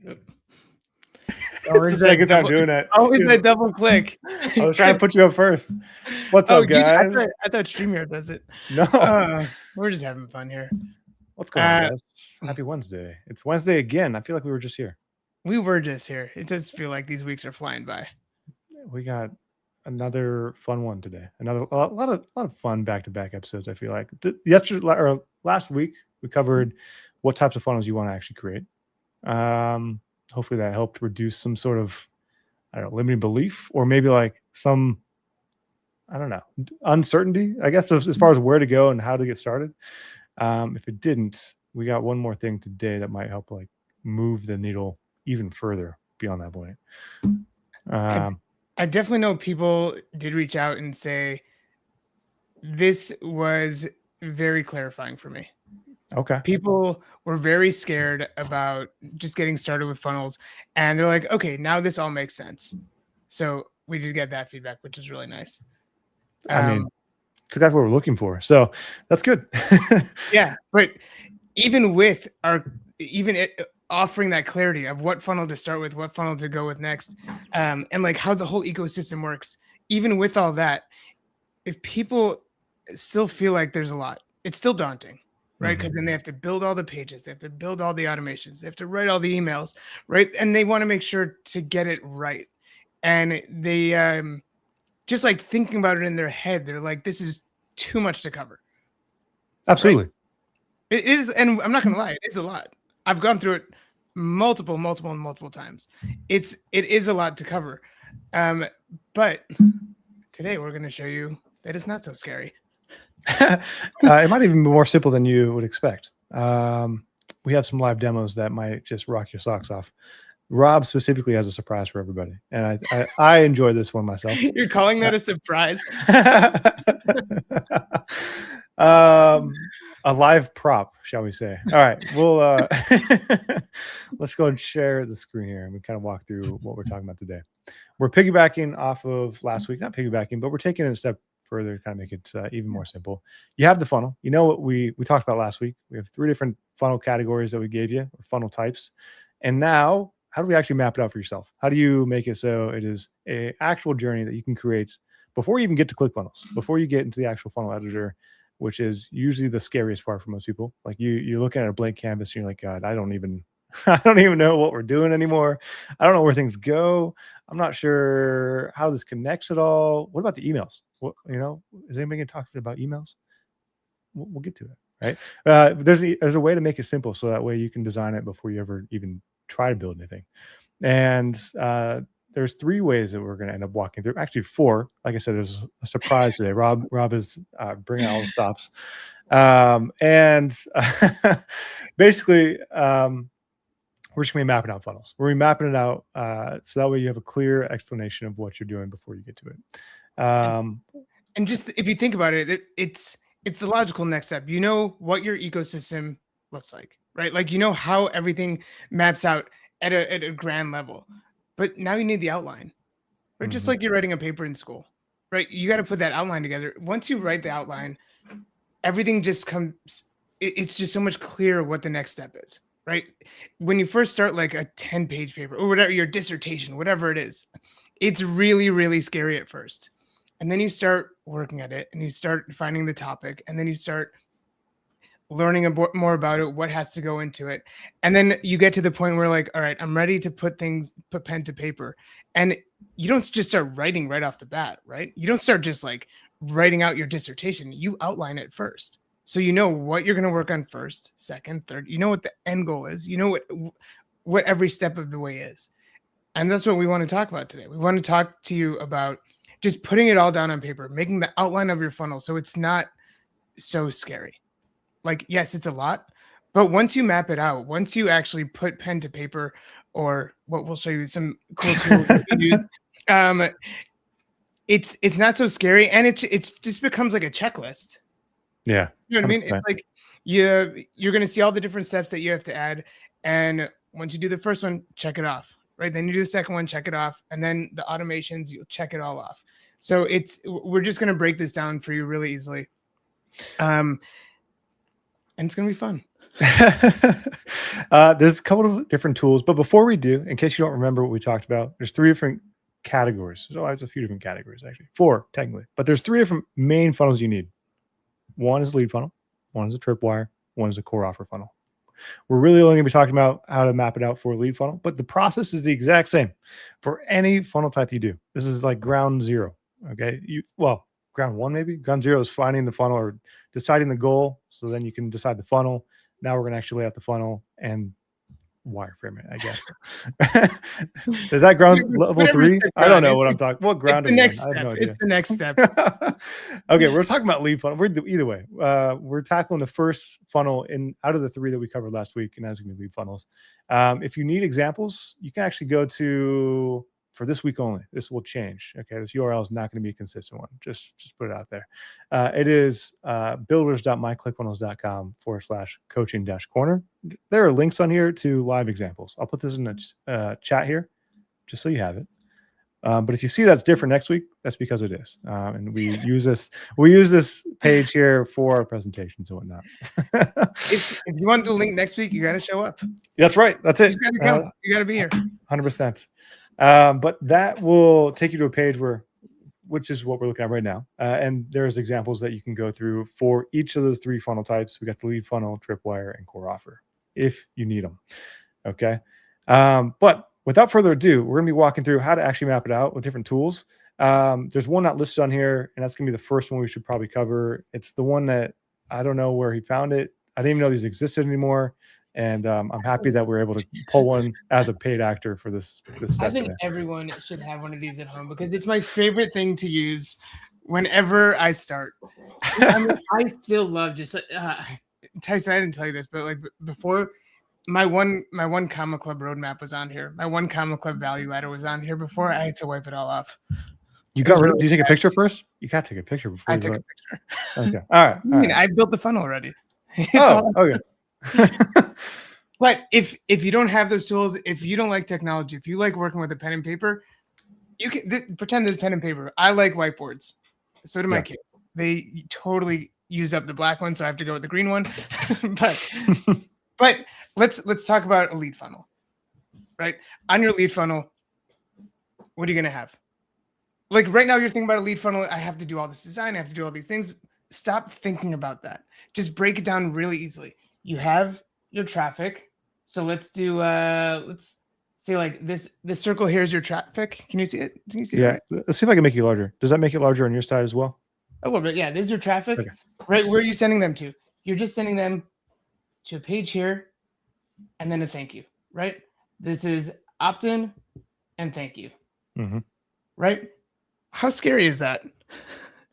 It's the second time doing that. Always that double click. I was trying to put you up first. What's up, guys? I thought StreamYard does it. No. We're just having fun here. What's going on, guys? Happy Wednesday. It's Wednesday again. I feel like we were just here. We were just here. It does feel like these weeks are flying by. We got another fun one today. A lot of fun back-to-back episodes, I feel like. Last week, we covered what types of funnels you want to actually create. Hopefully that helped reduce some sort of, limiting belief, or maybe like some, uncertainty, I guess, as far as where to go and how to get started. If it didn't, we got one more thing today that might help like move the needle even further beyond that point. I definitely know people did reach out and say, this was very clarifying for me. Okay. People were very scared about just getting started with funnels, and they're like, okay, now this all makes sense. So we did get that feedback, which is really nice. So that's what we're looking for. So that's good. Yeah. But even with offering that clarity of what funnel to start with, what funnel to go with next, and like how the whole ecosystem works, even with all that, if people still feel like there's a lot, it's still daunting. Right. Because then they have to build all the pages. They have to build all the automations. They have to write all the emails. Right. And they want to make sure to get it right. And they just like thinking about it in their head, they're like, this is too much to cover. Absolutely. Right? It is. And I'm not going to lie. It is a lot. I've gone through it multiple times. It is a lot to cover. But today we're going to show you that it's not so scary. It might even be more simple than you would expect. We have some live demos that might just rock your socks off. Rob specifically has a surprise for everybody, and I enjoy this one myself. You're calling that a surprise? A live prop, shall we say? All right, we'll let's go and share the screen here, and we kind of walk through what we're talking about today. We're piggybacking off of last week, not piggybacking, but we're taking it a step further to kind of make it even more simple. You have the funnel. You know what we talked about last week. We have 3 different funnel categories that we gave you, or funnel types. And now, how do we actually map it out for yourself? How do you make it so it is an actual journey that you can create before you even get to ClickFunnels, before you get into the actual funnel editor, which is usually the scariest part for most people. Like you're looking at a blank canvas and you're like, God, I don't even know what we're doing anymore. I don't know where things go. I'm not sure how this connects at all. What about the emails? Is anybody going to talk about emails? We'll get to it, right? There's a way to make it simple, so that way you can design it before you ever even try to build anything. And there's 3 ways that we're going to end up walking through. Actually 4. Like I said, there's a surprise today. Rob is bringing all the stops. Basically, we're just going to be mapping out funnels. We're going to be mapping it out so that way you have a clear explanation of what you're doing before you get to it. And just if you think about it, it's the logical next step. You know what your ecosystem looks like, right? Like, you know how everything maps out at a grand level, but now you need the outline, right? Just like you're writing a paper in school, right? You got to put that outline together. Once you write the outline, everything just comes, it's just so much clearer what the next step is, right? When you first start like a 10-page paper or whatever, your dissertation, whatever it is, it's really, really scary at first. And then you start working at it and you start finding the topic, and then you start learning more about it, what has to go into it. And then you get to the point where like, all right, I'm ready to put pen to paper. And you don't just start writing right off the bat, right? You don't start just like writing out your dissertation. You outline it first. So you know what you're going to work on first, second, third. You know what the end goal is. You know what every step of the way is. And that's what we want to talk about today. We want to talk to you about just putting it all down on paper, making the outline of your funnel so it's not so scary. Like, yes, it's a lot, but once you map it out, once you actually put pen to paper, or what we'll show you some cool tools that we use, it's not so scary, and it just becomes like a checklist. Yeah. You know what I mean? It's like you're going to see all the different steps that you have to add. And once you do the first one, check it off, right? Then you do the second one, check it off. And then the automations, you'll check it all off. So we're just going to break this down for you really easily. And it's going to be fun. There's a couple of different tools, but before we do, in case you don't remember what we talked about, there's 3 different categories. There's always a few different categories, actually 4 technically, but there's 3 different main funnels you need. One is a lead funnel, one is a tripwire, one is a core offer funnel. We're really only going to be talking about how to map it out for a lead funnel, but the process is the exact same for any funnel type you do. This is like ground zero. Okay. Ground one, maybe ground zero is finding the funnel or deciding the goal. So then you can decide the funnel. Now we're going to actually lay out the funnel and wireframe it, I guess. Is that ground level 3? I don't know what I'm talking. What ground? It's the next step. It's the next step. Okay, we're talking about lead funnel. Either way, we're tackling the first funnel out of the 3 that we covered last week, and that's going to be lead funnels. If you need examples, you can actually go to, for this week only. This will change. Okay, this URL is not going to be a consistent one. Just put it out there. It is builders.myclickfunnels.com/coaching-corner. There are links on here to live examples. I'll put this in the chat here, just so you have it. But if you see that's different next week, that's because it is. And we use this page here for our presentations and whatnot. If you want the link next week, you got to show up. That's right. That's it. You got to come. You got to be here. 100%. But that will take you to a page which is what we're looking at right now. And there's examples that you can go through for each of those 3 funnel types. We got the lead funnel, tripwire, and core offer if you need them. Okay. But without further ado, we're going to be walking through how to actually map it out with different tools. There's one not listed on here, and that's going to be the first one we should probably cover. It's the one that I don't know where he found it. I didn't even know these existed anymore. And I'm happy that we're able to pull one as a paid actor for this I think everyone should have one of these at home because it's my favorite thing to use whenever I start. I mean, I still love just Tyson, I didn't tell you this, but like before my one Comma Club roadmap was on here. My one Comma Club value ladder was on here before. I had to wipe it all off. You got rid of, do you take a picture first? You got to take a picture before. I took a picture. Okay. All right. I built the funnel already. Okay. But if you don't have those tools, if you don't like technology, if you like working with a pen and paper, you can pretend there's pen and paper. I like whiteboards. So do my kids. They totally use up the black one, so I have to go with the green one. but let's talk about a lead funnel. Right? On your lead funnel, what are you going to have? Like right now, you're thinking about a lead funnel. I have to do all this design. I have to do all these things. Stop thinking about that. Just break it down really easily. You have your traffic. So let's say like this circle here is your traffic. Can you see it? Can you see it? Yeah. Let's see if I can make it larger. Does that make it larger on your side as well? A little bit. Yeah. This is your traffic. Okay. Right. Where are you sending them to? You're just sending them to a page here and then a thank you. Right. This is opt-in and thank you. Mm-hmm. Right. How scary is that?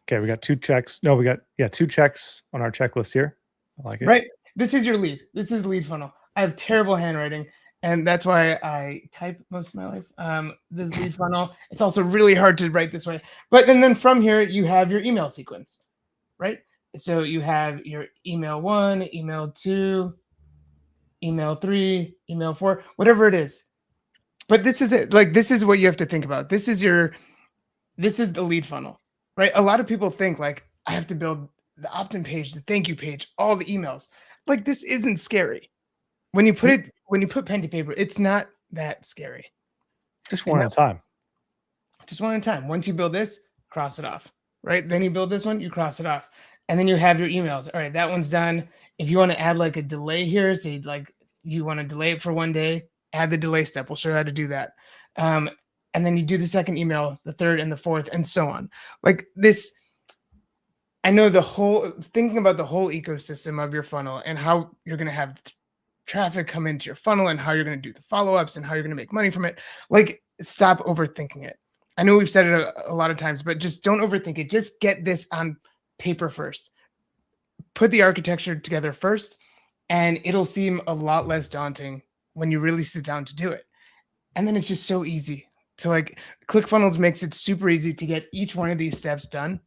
Okay. We got 2 checks. No, we got 2 checks on our checklist here. I like it. Right. This is your lead. This is lead funnel. I have terrible handwriting, and that's why I type most of my life. This lead funnel. It's also really hard to write this way. But then from here, you have your email sequence, right? So you have your email 1, email 2, email 3, email 4, whatever it is. But this is it. Like, this is what you have to think about. This is the lead funnel, right? A lot of people think like, I have to build the opt-in page, the thank you page, all the emails. Like, this isn't scary. When you put pen to paper, it's not that scary. Just one at a time. Just one at a time. Once you build this, cross it off, right? Then you build this one, you cross it off. And then you have your emails. All right, that one's done. If you want to add like a delay here, say like you want to delay it for 1 day, add the delay step. We'll show you how to do that. And then you do the second email, the third and the fourth, and so on. Like this, I know thinking about the whole ecosystem of your funnel and how you're going to have traffic come into your funnel and how you're going to do the follow-ups and how you're going to make money from it. Like, stop overthinking it. I know we've said it a lot of times, but just don't overthink it. Just get this on paper first. Put the architecture together first, and it'll seem a lot less daunting when you really sit down to do it. And then it's just so easy to like ClickFunnels makes it super easy to get each one of these steps done.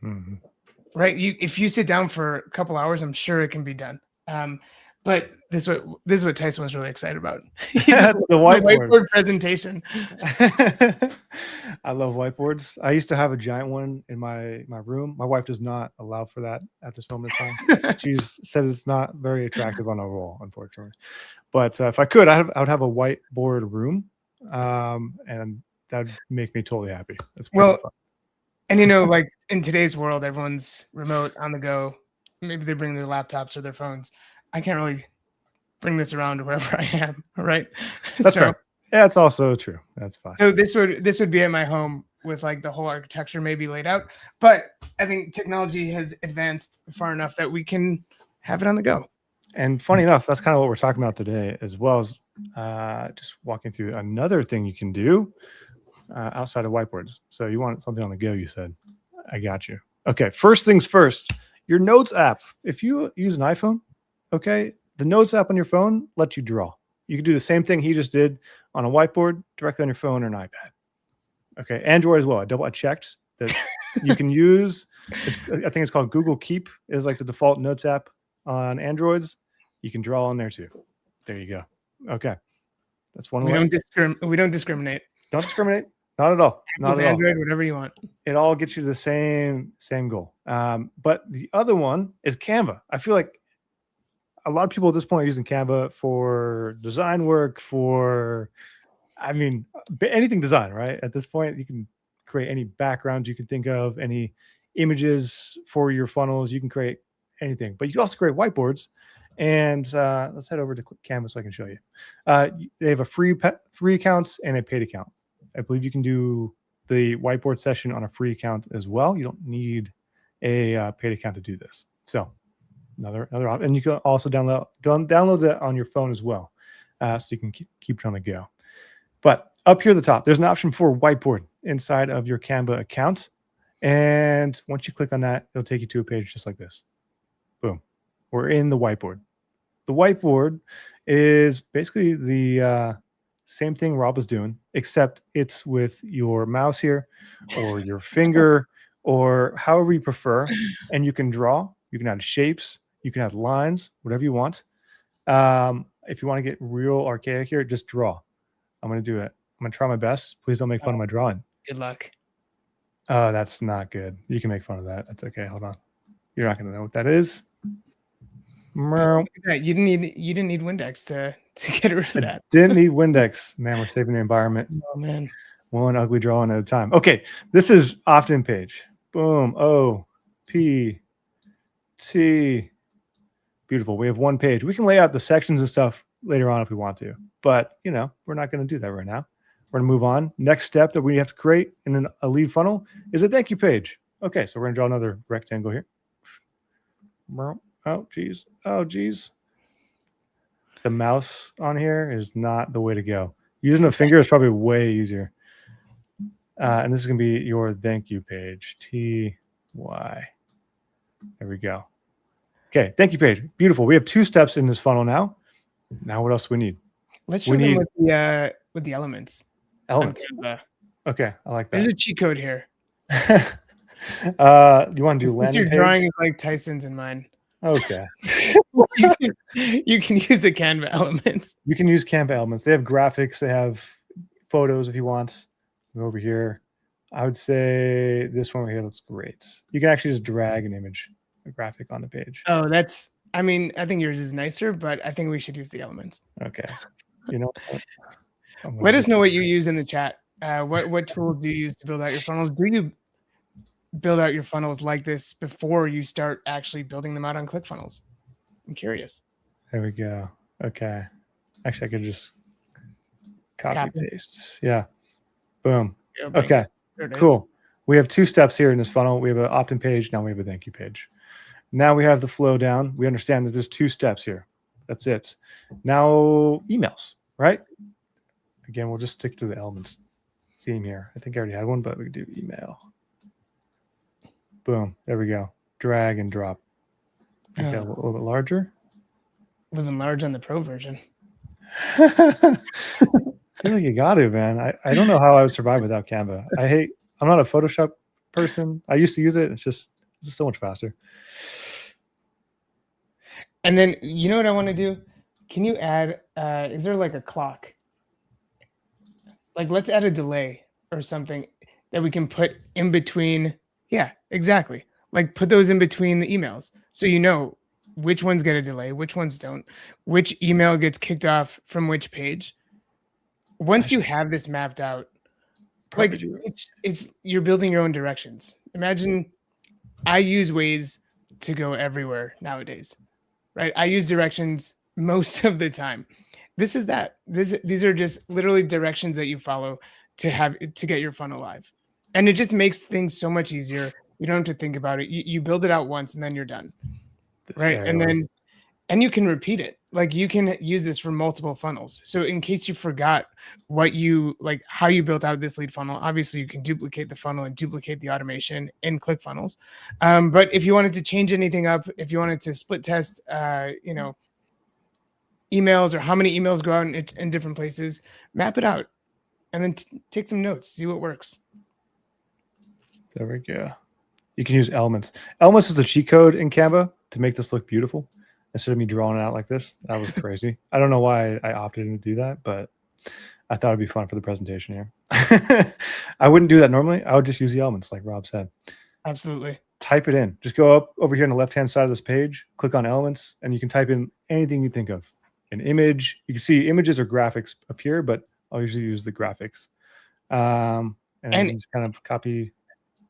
Mm-hmm. Right? If you sit down for a couple hours, I'm sure it can be done. But this is what Tyson was really excited about. The whiteboard presentation. I love whiteboards. I used to have a giant one in my room. My wife does not allow for that at this moment in time. She's said it's not very attractive on a wall, unfortunately. But if I could, I would have a whiteboard room, and that'd make me totally happy. That's pretty fun. And like in today's world, everyone's remote, on the go. Maybe they bring their laptops or their phones. I can't really bring this around to wherever I am, right? That's right. Yeah, it's also true. That's fine. So this would be at my home with like the whole architecture maybe laid out. But I think technology has advanced far enough that we can have it on the go. And funny enough, that's kind of what we're talking about today, as well as just walking through another thing you can do outside of whiteboards. So you want something on the go, you said. I got you. Okay, first things first, your Notes app. If you use an iPhone, okay, the Notes app on your phone lets you draw. You can do the same thing he just did on a whiteboard directly on your phone or an iPad. Okay, Android as well. I checked that you can use, I think it's called Google Keep is like the default Notes app on Androids. You can draw on there too. There you go. Okay. That's one of the we don't discriminate. Don't discriminate. Not at all. Not at Android, all. Whatever you want. It all gets you to the same goal. But the other one is Canva. I feel like a lot of people at this point are using Canva for design work, anything design, right? At this point, you can create any backgrounds you can think of, any images for your funnels. You can create anything, but you can also create whiteboards. And let's head over to Canva so I can show you. They have a free account and a paid account. I believe you can do the whiteboard session on a free account as well. You don't need a paid account to do this. So another option. And you can also download that on your phone as well, so you can keep trying to go. But up here at the top, there's an option for whiteboard inside of your Canva account. And once you click on that, it'll take you to a page just like this. Boom. We're in the whiteboard. The whiteboard is basically the same thing Rob was doing, except it's with your mouse here or your finger or however you prefer. And you can draw, you can add shapes, you can add lines, whatever you want. If you want to get real archaic here, just draw. I'm going to do it. I'm going to try my best. Please don't make fun of my drawing. Good luck. Oh, that's not good. You can make fun of that. That's okay. Hold on. You're not going to know what that is. You didn't need Windex to get rid of that. Didn't need Windex. Man, we're saving the environment. Oh man. One ugly drawing at a time. Okay, this is opt-in page. Boom. O P T. Beautiful. We have one page. We can lay out the sections and stuff later on if we want to, but we're not going to do that right now. We're going to move on. Next step that we have to create in a lead funnel is a thank you page. Okay, so we're going to draw another rectangle here. Oh, geez. Oh, geez. The mouse on here is not the way to go. Using the finger is probably way easier. And this is going to be your thank you page. TY. There we go. Okay, thank you page. Beautiful. We have 2 steps in this funnel now. Now what else do we need? Let's show them with the elements. Elements. Okay, I like that. There's a cheat code here. You want to do landing your page? drawing is like Tyson's and mine. Okay. you can use the Canva elements. You can use Canva elements. They have graphics. They have photos if you want. Go over here. I would say this one over here looks great. You can actually just drag an image, a graphic on the page. Oh, I think yours is nicer, but I think we should use the elements. Okay. You know what? Let us know what you use in the chat. What tools do you use to build out your funnels? Do you build out your funnels like this before you start actually building them out on ClickFunnels? I'm curious. There we go. Okay. Actually, I could just copy paste. Yeah. Boom. Okay. Cool. We have 2 steps here in this funnel. We have an opt-in page. Now we have a thank you page. Now we have the flow down. We understand that there's 2 steps here. That's it. Now emails, right? Again, we'll just stick to the elements theme here. I think I already had one, but we could do email. Boom. There we go. Drag and drop. Okay, a little bit larger. Living large on the pro version. I feel like you got to, man. I don't know how I would survive without Canva. I'm not a Photoshop person. I used to use it. It's just so much faster. And then you know what I want to do? Can you add, is there like a clock? Like let's add a delay or something that we can put in between. Yeah, exactly. Like put those in between the emails. So you know which ones get a delay, which ones don't, which email gets kicked off from which page. Once you have this mapped out, like it's you're building your own directions. Imagine I use ways to go everywhere nowadays, right? I use directions most of the time. This is that. These are just literally directions that you follow to get your funnel live. And it just makes things so much easier. You don't have to think about it. You build it out once and then you're done. Right. And you can repeat it. Like you can use this for multiple funnels. So in case you forgot what you like, how you built out this lead funnel, obviously you can duplicate the funnel and duplicate the automation in ClickFunnels. But if you wanted to change anything up, if you wanted to split test, emails or how many emails go out in different places, map it out and then take some notes, see what works. There we go. You can use elements. Elements is a cheat code in Canva to make this look beautiful. Instead of me drawing it out like this, that was crazy. I don't know why I opted in to do that, but I thought it'd be fun for the presentation here. I wouldn't do that normally. I would just use the elements like Rob said. Absolutely. Type it in. Just go up over here on the left-hand side of this page, click on elements, and you can type in anything you think of. An image. You can see images or graphics appear, but I'll usually use the graphics. And just kind of copy,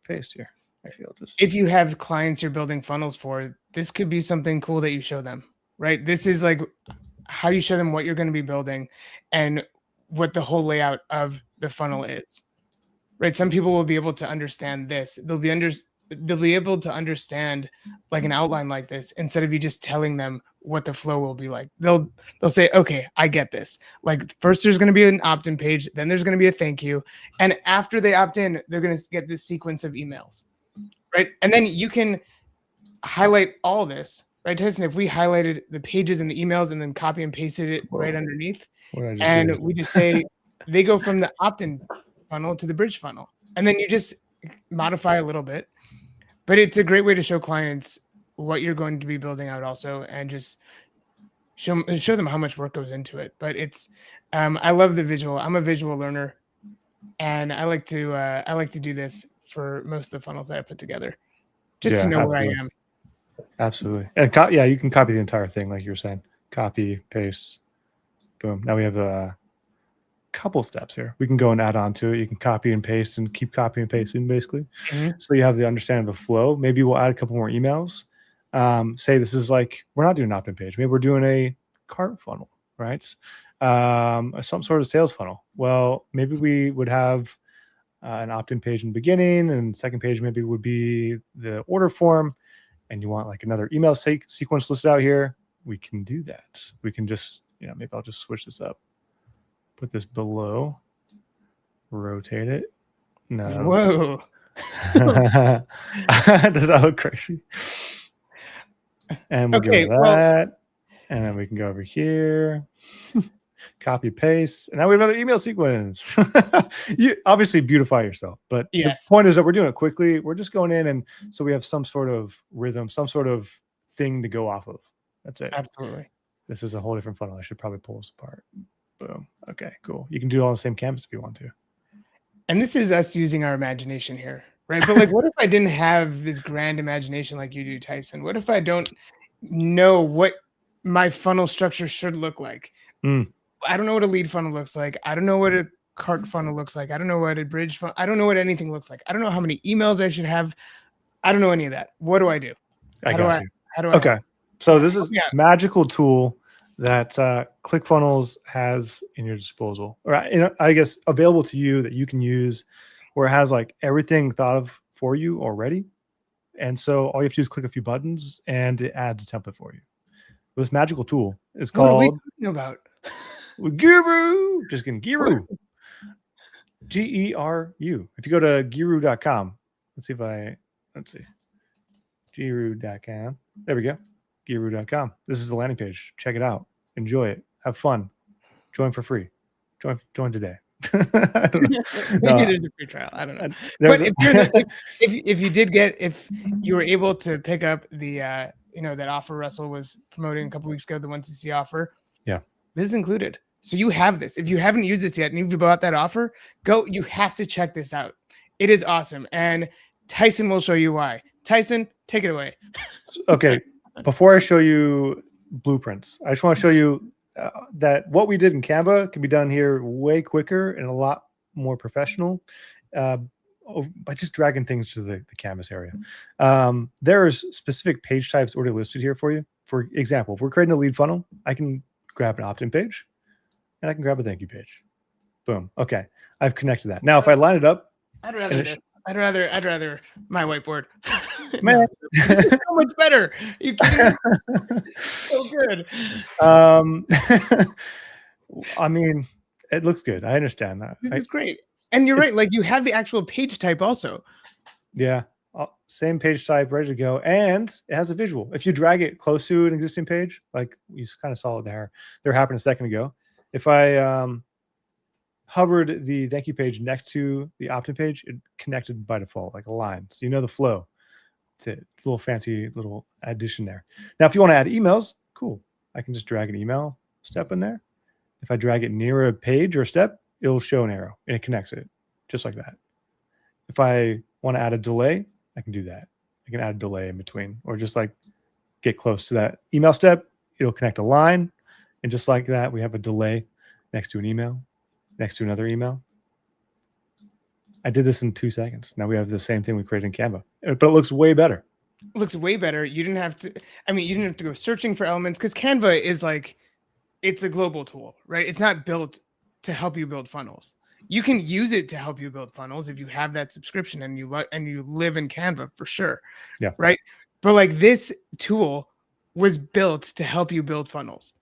paste here. Actually, if you have clients you're building funnels for, this could be something cool that you show them, right? This is like how you show them what you're going to be building and what the whole layout of the funnel is, right? Some people will be able to understand this. They'll be able to understand like an outline like this instead of you just telling them what the flow will be like. They'll say, okay, I get this. Like first there's going to be an opt-in page, then there's going to be a thank you. And after they opt in, they're going to get this sequence of emails. Right. And then you can highlight all this, right, Tyson? If we highlighted the pages and the emails and then copy and pasted it right underneath, and we just say they go from the opt-in funnel to the bridge funnel, and then you just modify a little bit. But it's a great way to show clients what you're going to be building out also, and just show them how much work goes into it. But it's I love the visual. I'm a visual learner, and I like to do this for most of the funnels that I put together, just to know where I am. Absolutely. And you can copy the entire thing, like you were saying. Copy, paste, boom. Now we have a couple steps here. We can go and add on to it. You can copy and paste and keep copying and pasting, basically. So you have the understanding of the flow. Maybe we'll add a couple more emails. Say this is like, we're not doing an opt-in page. Maybe we're doing a cart funnel, right? Some sort of sales funnel. Well, maybe we would have an opt-in page in the beginning, and the second page maybe would be the order form, and you want like another email sequence listed out here. We can do that. We can just, maybe I'll just switch this up. Put this below, rotate it. No. Whoa. Does that look crazy? And we'll go to that. And then we can go over here. Copy, paste. And now we have another email sequence. You obviously beautify yourself, but the point is that we're doing it quickly. We're just going in, and so we have some sort of rhythm, some sort of thing to go off of. That's it. Absolutely. This is a whole different funnel. I should probably pull this apart. Boom. Okay, cool. You can do it all on the same canvas if you want to. And this is us using our imagination here, right? But like, what if I didn't have this grand imagination like you do, Tyson? What if I don't know what my funnel structure should look like? I don't know what a lead funnel looks like. I don't know what a cart funnel looks like. I don't know what a bridge funnel. I don't know what anything looks like. I don't know how many emails I should have. I don't know any of that. What do I do? How do I? Okay. So this is a magical tool that ClickFunnels has in your disposal, or I guess available to you, that you can use, where it has like everything thought of for you already. And so all you have to do is click a few buttons and it adds a template for you. This magical tool is called, what are we talking about? Geru. Just kidding. Geru. Geru. If you go to geru.com, let's see. Geru.com. There we go. Geru.com. This is the landing page. Check it out. Enjoy it. Have fun. Join for free. Join today. Maybe there's a free trial. I don't know. But if you were able to pick up the that offer Russell was promoting a couple weeks ago, the 1cc offer. Yeah. This is included. So you have this. If you haven't used this yet and you've bought that offer, you have to check this out. It is awesome. And Tyson will show you why. Tyson, take it away. Okay. Before I show you blueprints, I just want to show you that what we did in Canva can be done here way quicker and a lot more professional by just dragging things to the canvas area. There's specific page types already listed here for you. For example, if we're creating a lead funnel, I can grab an opt-in page and I can grab a thank you page. Boom. Okay. I've connected that. Now, if I line it up, I'd rather my whiteboard. Man, this is so much better. Are you kidding me? So good. I mean, it looks good. I understand that. This is great. And you're right. Like you have the actual page type also. Yeah. Same page type, ready to go. And it has a visual. If you drag it close to an existing page, like you kind of saw it there happened a second ago. If I hovered the thank you page next to the opt-in page, it connected by default, like a line. So you know the flow. It's a little fancy little addition there. Now, if you want to add emails, cool. I can just drag an email step in there. If I drag it near a page or a step, it'll show an arrow and it connects it just like that. If I want to add a delay, I can do that. I can add a delay in between or just like get close to that email step. It'll connect a line. And just like that, we have a delay next to an email, next to another email. I did this in 2 seconds. Now we have the same thing we created in Canva, but it looks way better. It looks way better. You didn't have to, you didn't have to go searching for elements because Canva is like, it's a global tool, right? It's not built to help you build funnels. You can use it to help you build funnels if you have that subscription and you live in Canva for sure. Yeah. Right. But like this tool was built to help you build funnels.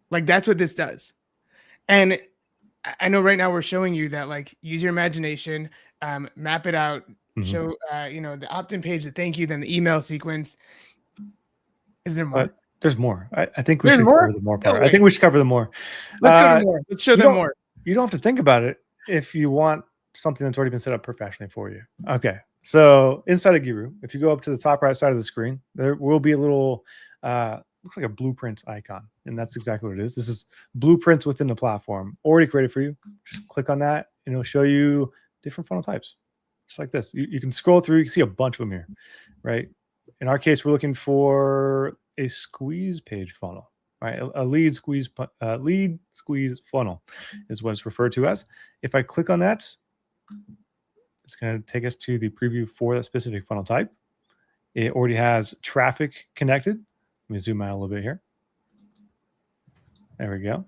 Like that's what this does. And I know right now we're showing you that like use your imagination, map it out, show the opt-in page, the thank you, then the email sequence. Is there more? There's more. I think we should cover the more part. I think we should cover the more. Let's go to more. Let's show them more. You don't have to think about it if you want something that's already been set up professionally for you. Okay. So inside of Geru, if you go up to the top right side of the screen, there will be a little looks like a blueprint icon. And that's exactly what it is. This is blueprints within the platform already created for you. Just click on that and it'll show you different funnel types. Just like this. You can scroll through, you can see a bunch of them here, right? In our case, we're looking for a squeeze page funnel, right? A lead squeeze funnel is what it's referred to as. If I click on that, it's going to take us to the preview for that specific funnel type. It already has traffic connected. Let me zoom out a little bit here. There we go.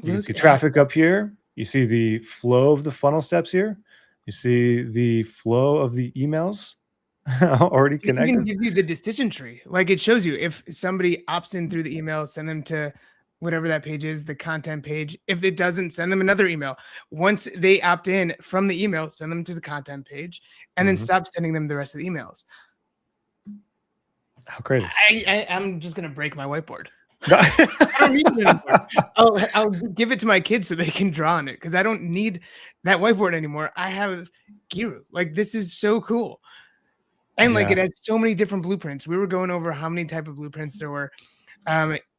You can see traffic up here. You see the flow of the funnel steps here. You see the flow of the emails already connected. It even gives you the decision tree. Like it shows you if somebody opts in through the email, send them to whatever that page is, the content page. If it doesn't, send them another email. Once they opt in from the email, send them to the content page and then stop sending them the rest of the emails. How crazy. I'm just going to break my whiteboard. I don't need it anymore. I'll give it to my kids so they can draw on it because I don't need that whiteboard anymore. I have Geru. Like this is so cool. And like it has so many different blueprints. We were going over how many type of blueprints there were.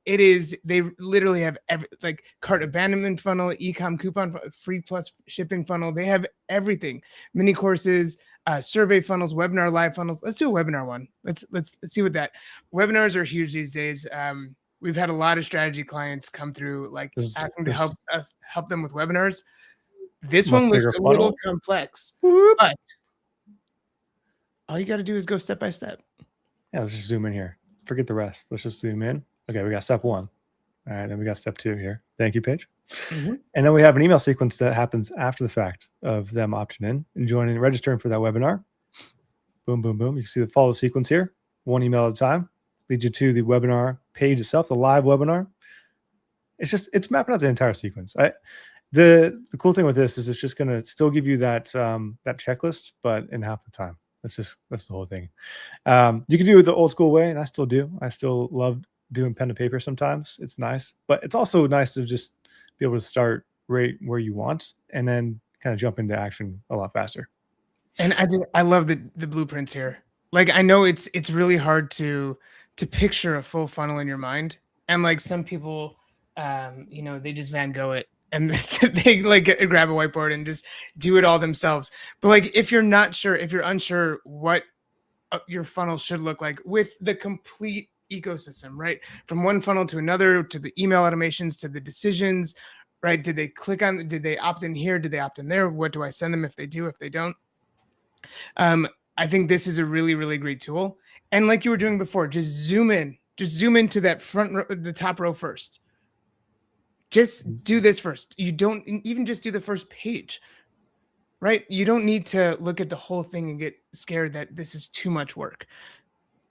They literally have like cart abandonment funnel, e-com coupon, free plus shipping funnel. They have everything. Mini courses, survey funnels, webinar live funnels. Let's do a webinar one. Let's see what that. Webinars are huge these days. We've had a lot of strategy clients come through, like asking to help them with webinars. This one looks a little complex, but all you got to do is go step by step. Yeah, let's just zoom in here. Forget the rest. Let's just zoom in. Okay, we got step 1. All right, then we got step 2 here. Thank you page. And then we have an email sequence that happens after the fact of them opting in and joining, registering for that webinar. Boom, boom, boom. You can see the follow sequence here. 1 email at a time. Leads you to the webinar page itself, the live webinar. It's mapping out the entire sequence. The cool thing with this is it's just going to still give you that that checklist, but in half the time. That's the whole thing. You can do it the old school way, and I still do. I still love doing pen to paper sometimes. It's nice, but it's also nice to just be able to start right where you want and then kind of jump into action a lot faster. And I love the blueprints here. Like I know it's really hard to picture a full funnel in your mind, and like some people, they just Van Gogh it and they like grab a whiteboard and just do it all themselves. But like if you're not sure, if you're unsure what your funnel should look like with the complete ecosystem, right? From one funnel to another, to the email automations, to the decisions, right? Did they opt in here? Did they opt in there? What do I send them if they do, if they don't? I think this is a really, really great tool. And like you were doing before, just zoom into that front row, the top row first. Just do this first. You don't even just do the first page, right? You don't need to look at the whole thing and get scared that this is too much work.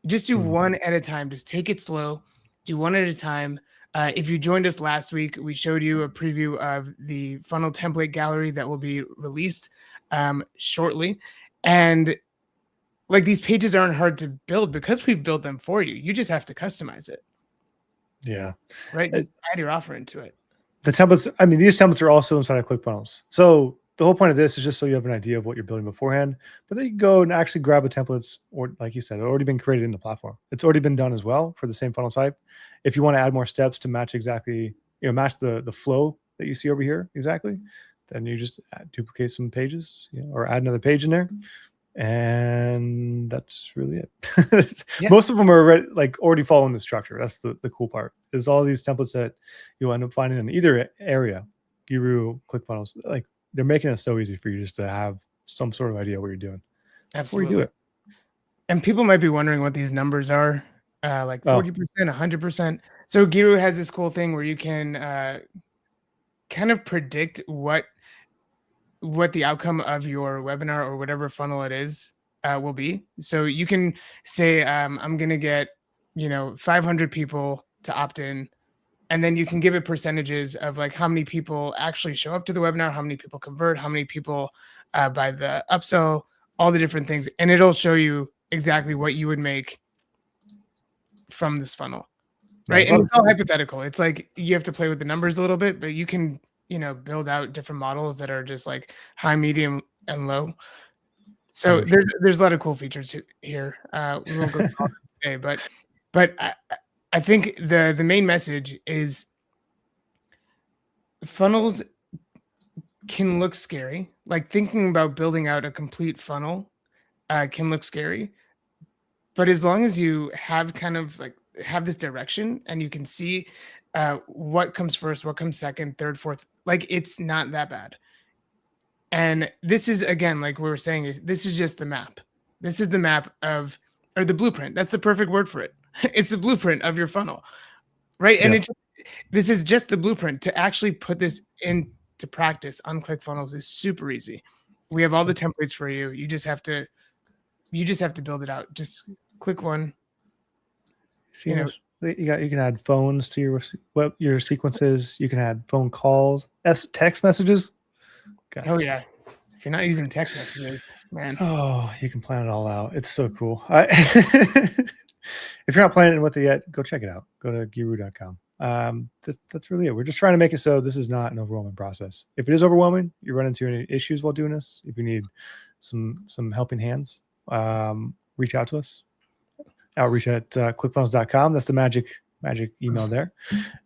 Just do one at a time. Just take it slow. Do one at a time. If you joined us last week, we showed you a preview of the funnel template gallery that will be released shortly. And like these pages aren't hard to build because we've built them for you. You just have to customize it. Yeah. Right. Just add your offer into it. The templates, I mean, these templates are also inside of ClickFunnels. So the whole point of this is just so you have an idea of what you're building beforehand, but then you can go and actually grab a templates, or like you said, it's already been created in the platform. It's already been done as well for the same funnel type. If you want to add more steps to match exactly, match the flow that you see over here exactly, then you just duplicate some pages, or add another page in there. And that's really it. Most of them are already following the structure. That's the cool part. There's all these templates that you'll end up finding in either area, Geru, ClickFunnels. Like they're making it so easy for you just to have some sort of idea what you're doing. Absolutely. Before you do it. And people might be wondering what these numbers are, like 40%, 100%. So Geru has this cool thing where you can kind of predict what the outcome of your webinar or whatever funnel it is will be. So you can say, I'm going to get, 500 people to opt in. And then you can give it percentages of like how many people actually show up to the webinar, how many people convert, how many people buy the upsell, all the different things. And it'll show you exactly what you would make from this funnel. Right. And it's all hypothetical. It's like you have to play with the numbers a little bit, but you can build out different models that are just like high, medium, and low. So there's a lot of cool features here. We won't go through all today, but I think the main message is funnels can look scary. Like thinking about building out a complete funnel can look scary, but as long as you have kind of like have this direction and you can see what comes first, what comes second, third, fourth, like it's not that bad. And this is, again, like we were saying, this is just the map. This is the map or the blueprint. That's the perfect word for it. It's the blueprint of your funnel, right? Yeah. And this is just the blueprint. To actually put this into practice on ClickFunnels is super easy. We have all the templates for you. You just have to build it out. Just click one. See, you can add phones to your sequences. You can add phone calls, text messages. God. Oh yeah, if you're not using text messages, man. Oh, you can plan it all out. It's so cool. If you're not planning with it yet, go check it out. Go to geru.com. That's really it. We're just trying to make it so this is not an overwhelming process. If it is overwhelming, you run into any issues while doing this, if you need some helping hands, reach out to us. Outreach at clickfunnels.com. That's the magic email there.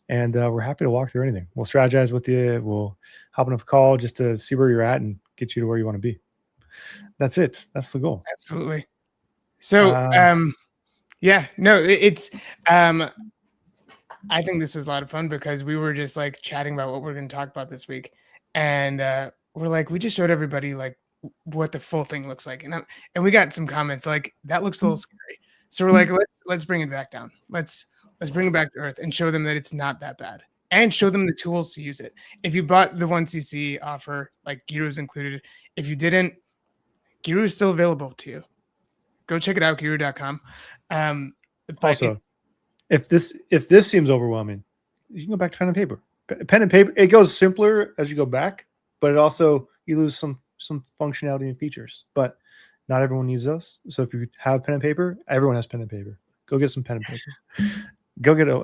And we're happy to walk through anything. We'll strategize with you. We'll hop on a call just to see where you're at and get you to where you want to be. That's it. That's the goal. Absolutely. So, it's, I think this was a lot of fun because we were just like chatting about what we're going to talk about this week. And we're like, we just showed everybody like what the full thing looks like. And we got some comments like, that looks a little scary. So we're like, let's bring it back down. Let's bring it back to earth and show them that it's not that bad and show them the tools to use it. If you bought the 1cc offer, like Geru is included. If you didn't, Geru is still available to you. Go check it out, geru.com. Also, if this seems overwhelming, you can go back to pen and paper. Pen and paper, it goes simpler as you go back, but it also, you lose some functionality and features. But not everyone needs those. So if you have pen and paper, everyone has pen and paper. Go get some pen and paper.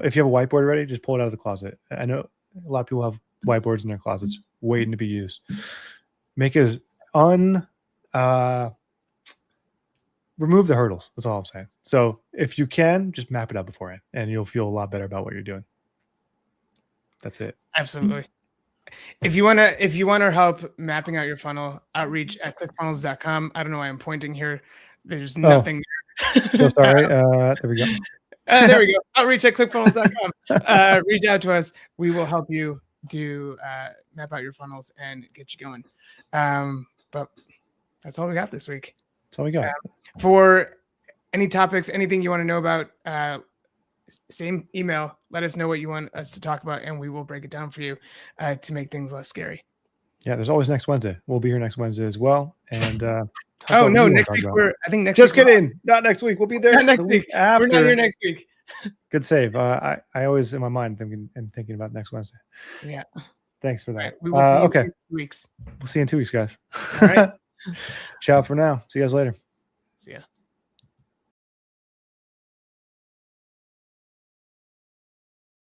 If you have a whiteboard ready, just pull it out of the closet. I know a lot of people have whiteboards in their closets waiting to be used. Make it as remove the hurdles. That's all I'm saying. So if you can, just map it out beforehand, and you'll feel a lot better about what you're doing. That's it. Absolutely. If you want our help mapping out your funnel, outreach at clickfunnels.com. I don't know why I'm pointing here. There's nothing there. Sorry. There we go. There we go. Outreach at clickfunnels.com. Reach out to us. We will help you do map out your funnels and get you going. But that's all we got this week. That's all we got. For any topics, anything you want to know about, same email. Let us know what you want us to talk about, and we will break it down for you to make things less scary. Yeah, there's always next Wednesday. We'll be here next Wednesday as well. And oh no, next week I think next. Just week kidding. Not next week. We'll be there next week. After. We're not here next week. Good save. I always in my mind thinking about next Wednesday. Yeah. Thanks for that. Right, we will see you in 2 weeks. We'll see you in 2 weeks, guys. All right. Ciao for now. See you guys later. See ya.